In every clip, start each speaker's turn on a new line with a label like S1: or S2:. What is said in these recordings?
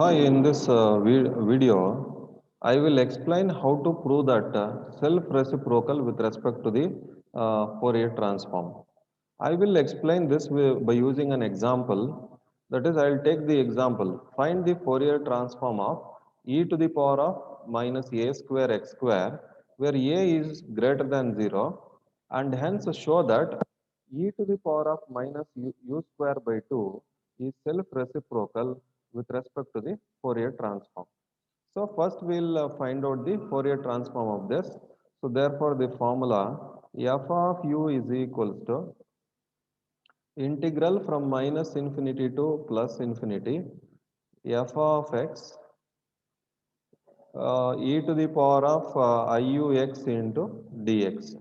S1: Hi, in this video, I will explain how to prove that self-reciprocal with respect to the Fourier transform. I will explain this by using an example. That is, I will take the example. Find the Fourier transform of e to the power of minus a square x square, where a is greater than 0, and hence show that e to the power of minus u square by 2 is self-reciprocal with respect to the Fourier transform. So first we'll find out the Fourier transform of this. So therefore the formula f of u is equals to integral from minus infinity to plus infinity f of x e to the power of iux into dx.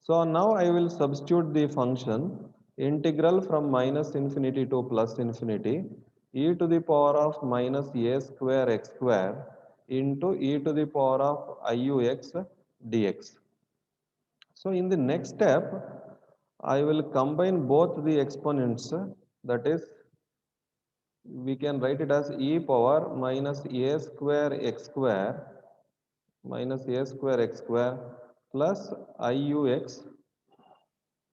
S1: So now I will substitute the function integral from minus infinity to plus infinity e to the power of minus a square x square into e to the power of iux dx. So in the next step, I will combine both the exponents, that is, we can write it as e power minus a square x square minus a square x square plus iux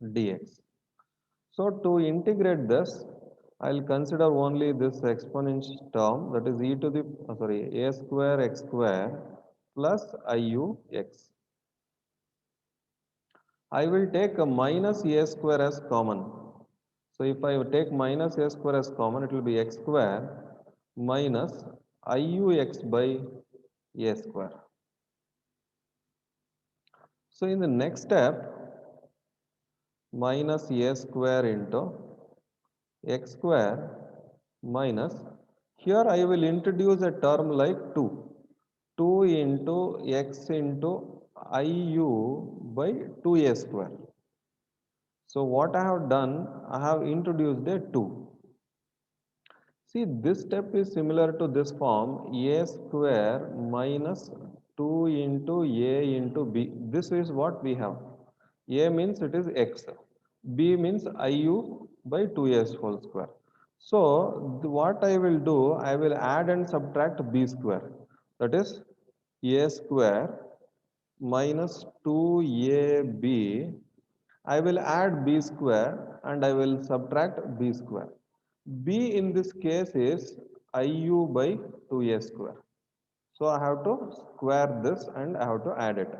S1: dx. So to integrate this, I'll consider only this exponential term, that is e to the a square x square plus iux. I will take a minus a square as common. So if I take minus a square as common, it will be x square minus iux by a square. So in the next step, minus a square into x square minus, here I will introduce a term like 2. 2 into x into iu by 2a square. So what I have done, I have introduced a 2. See, this step is similar to this form a square minus 2 into a into b. This is what we have. A means it is x. B means iu by 2s whole square. So, what I will do, I will add and subtract b square. That is a square minus 2ab. I will add b square and I will subtract b square. B in this case is iu by 2a square. So I have to square this and I have to add it.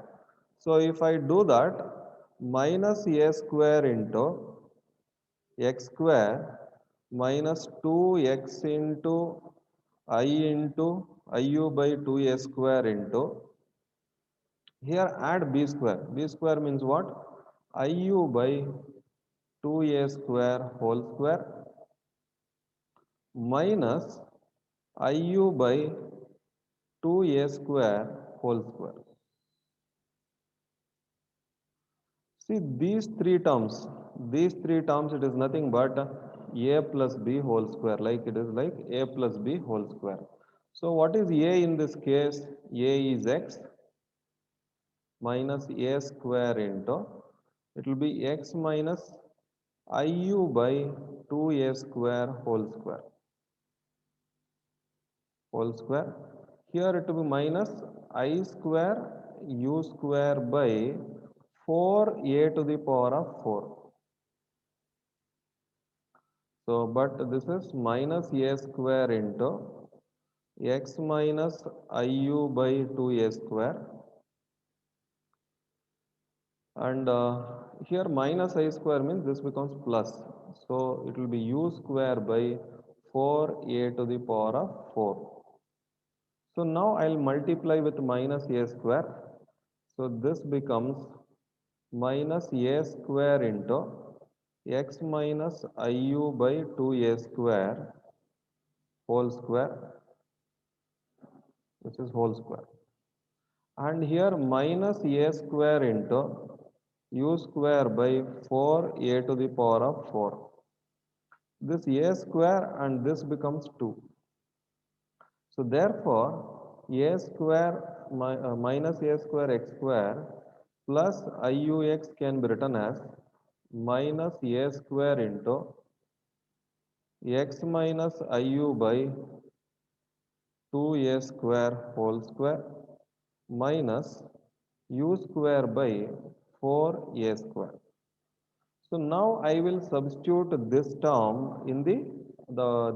S1: So if I do that, minus a square into x square minus 2x into I into iu by 2a square into, here add b square. B square means what? Iu by 2a square whole square minus iu by 2a square whole square. See these three terms, it is nothing but a plus b whole square, like it is like a plus b whole square. So what is a in this case? A is x minus a square into, it will be x minus iu by 2a square whole square. Here it will be minus I square u square by 4a to the power of 4. So, but this is minus a square into x minus iu by 2a square, and here minus I square means this becomes plus. So, it will be u square by 4a to the power of 4. So, now I will multiply with minus a square. So, this becomes minus a square into x minus iu by 2a square whole square, which is whole square. And here minus a square into u square by 4a to the power of 4. This a square and this becomes 2. So therefore, a square minus a square x square plus iux can be written as minus a square into x minus iu by 2a square whole square minus u square by 4a square. So now I will substitute this term in the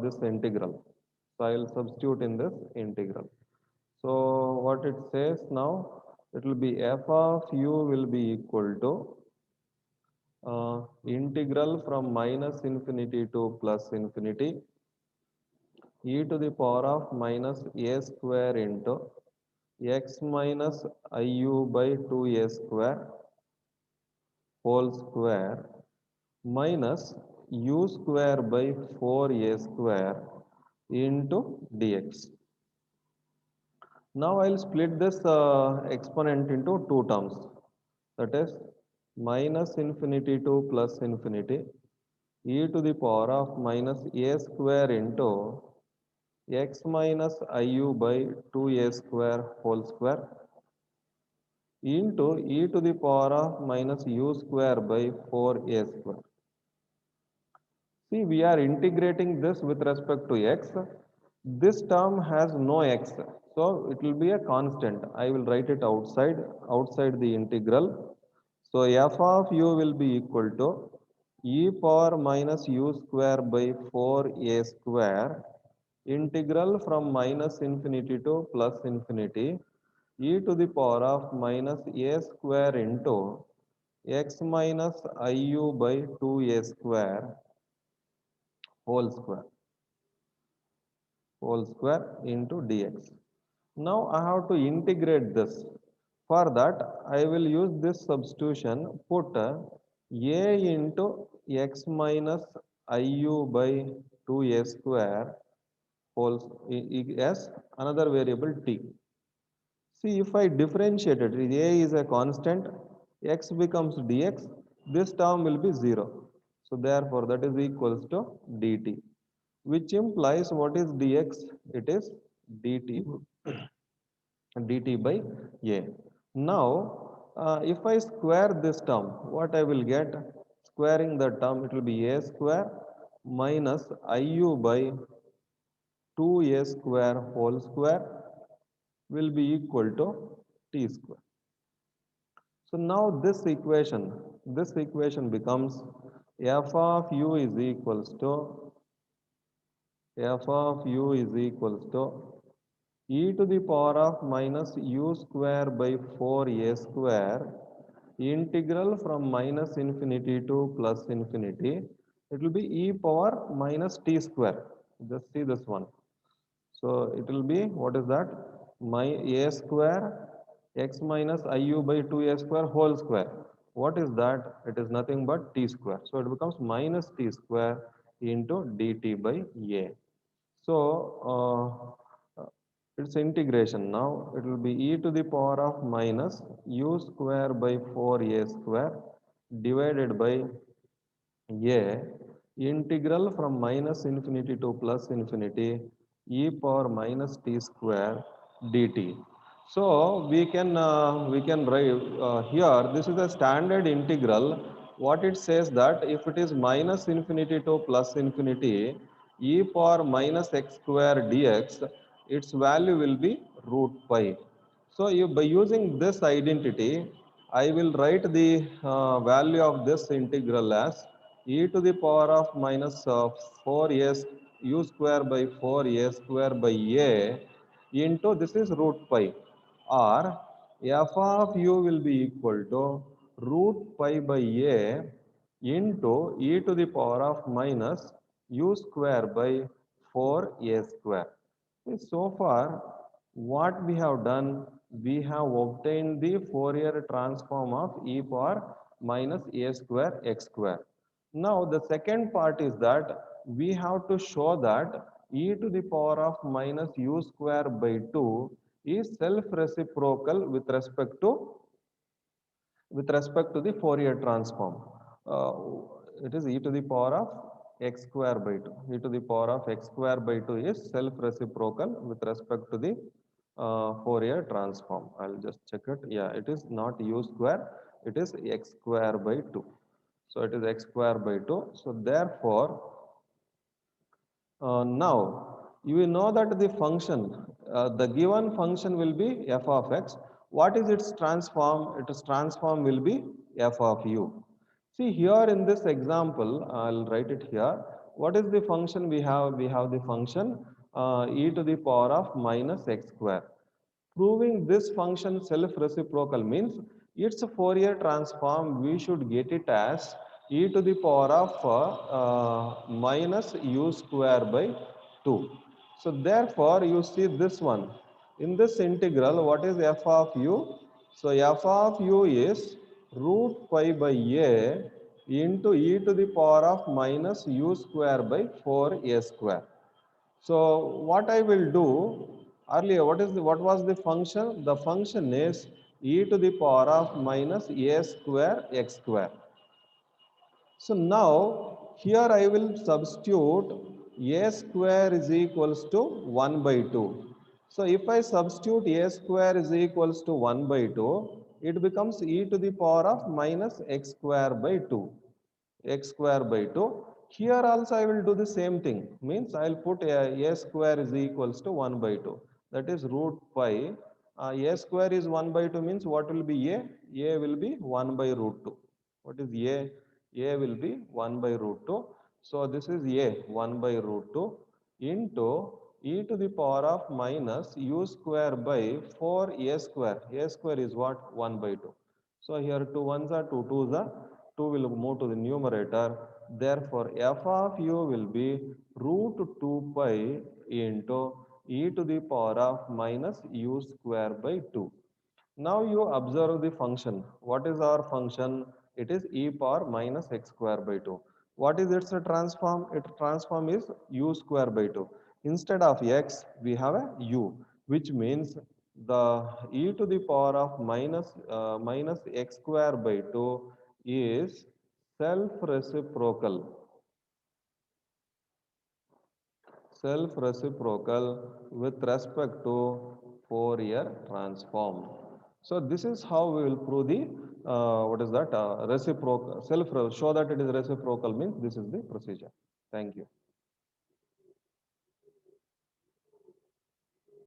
S1: this integral. So I will substitute in this integral. So what it says now, it will be f of u will be equal to integral from minus infinity to plus infinity e to the power of minus a square into x minus iu by 2a square whole square minus u square by 4a square into dx. Now I'll split this exponent into two terms, that is minus infinity to plus infinity e to the power of minus a square into x minus iu by 2a square whole square into e to the power of minus u square by 4a square. See, we are integrating this with respect to x. This term has no x, so it will be a constant. I will write it outside the integral. So f of u will be equal to e power minus u square by 4a square integral from minus infinity to plus infinity e to the power of minus a square into x minus iu by 2a square whole square into dx. Now I have to integrate this. For that, I will use this substitution. Put a into x minus iu by 2a square whole as another variable t. See, if I differentiate it, a is a constant, x becomes dx, this term will be 0. So therefore, that is equals to dt, which implies what is dx? It is dt, dt by a. Now, if I square this term, what I will get? Squaring the term, it will be a square minus iu by 2a square whole square will be equal to t square. So now this equation becomes f of u is equals to e to the power of minus u square by 4a square integral from minus infinity to plus infinity. It will be e power minus t square. Just see this one. So it will be, what is that? My a square x minus iu by 2a square whole square. What is that? It is nothing but t square. So it becomes minus t square into dt by a. So its integration now, it will be e to the power of minus u square by 4a square divided by a integral from minus infinity to plus infinity e power minus t square dt. So we can write here, this is a standard integral. What it says, that if it is minus infinity to plus infinity e power minus x square dx, its value will be root pi. So you, by using this identity, I will write the value of this integral as e to the power of minus 4a u square by 4a square by a into, this is root pi, or f of u will be equal to root pi by a into e to the power of minus u square by 4a square. So far, what we have done, we have obtained the Fourier transform of e power minus a square x square. Now the second part is that we have to show that e to the power of minus u square by 2 is self-reciprocal with respect to the Fourier transform. Uh, it is e to the power of x square by 2. E to the power of x square by 2 is self-reciprocal with respect to the Fourier transform. I'll just check it. Yeah, it is not u square. It is x square by 2. So it is x square by 2. So therefore, now you will know that the function the given function will be f of x. What is its transform? Its transform will be f of u. See here in this example, I'll write it here. What is the function we have? We have the function e to the power of minus x square. Proving this function self-reciprocal means its Fourier transform, we should get it as e to the power of minus u square by 2. So therefore, you see this one. In this integral, what is f of u? So f of u is root pi by a into e to the power of minus u square by 4a square. So what I will do earlier, what was the function? The function is e to the power of minus a square x square. So now here I will substitute a square is equals to 1 by 2. So if I substitute a square is equals to 1 by 2, it becomes e to the power of minus x square by 2, x square by 2. Here also I will do the same thing. Means I will put a square is equals to 1 by 2. That is root pi. A square is 1 by 2 means what will be a? A will be 1 by root 2. What is a? A will be 1 by root 2. So this is a 1 by root 2 into e to the power of minus u square by 4 a square. A square is what? 1 by 2. So here 2 ones are 2 twos are 2 will move to the numerator. Therefore, f of u will be root 2 pi into e to the power of minus u square by 2. Now you observe the function. What is our function? It is e power minus x square by 2. What is its transform? Its transform is u square by 2. Instead of x, we have a u, which means the e to the power of minus x square by 2 is self-reciprocal. Self-reciprocal with respect to Fourier transform. So this is how we will prove the what is that reciprocal self show that it is reciprocal means this is the procedure. Thank you.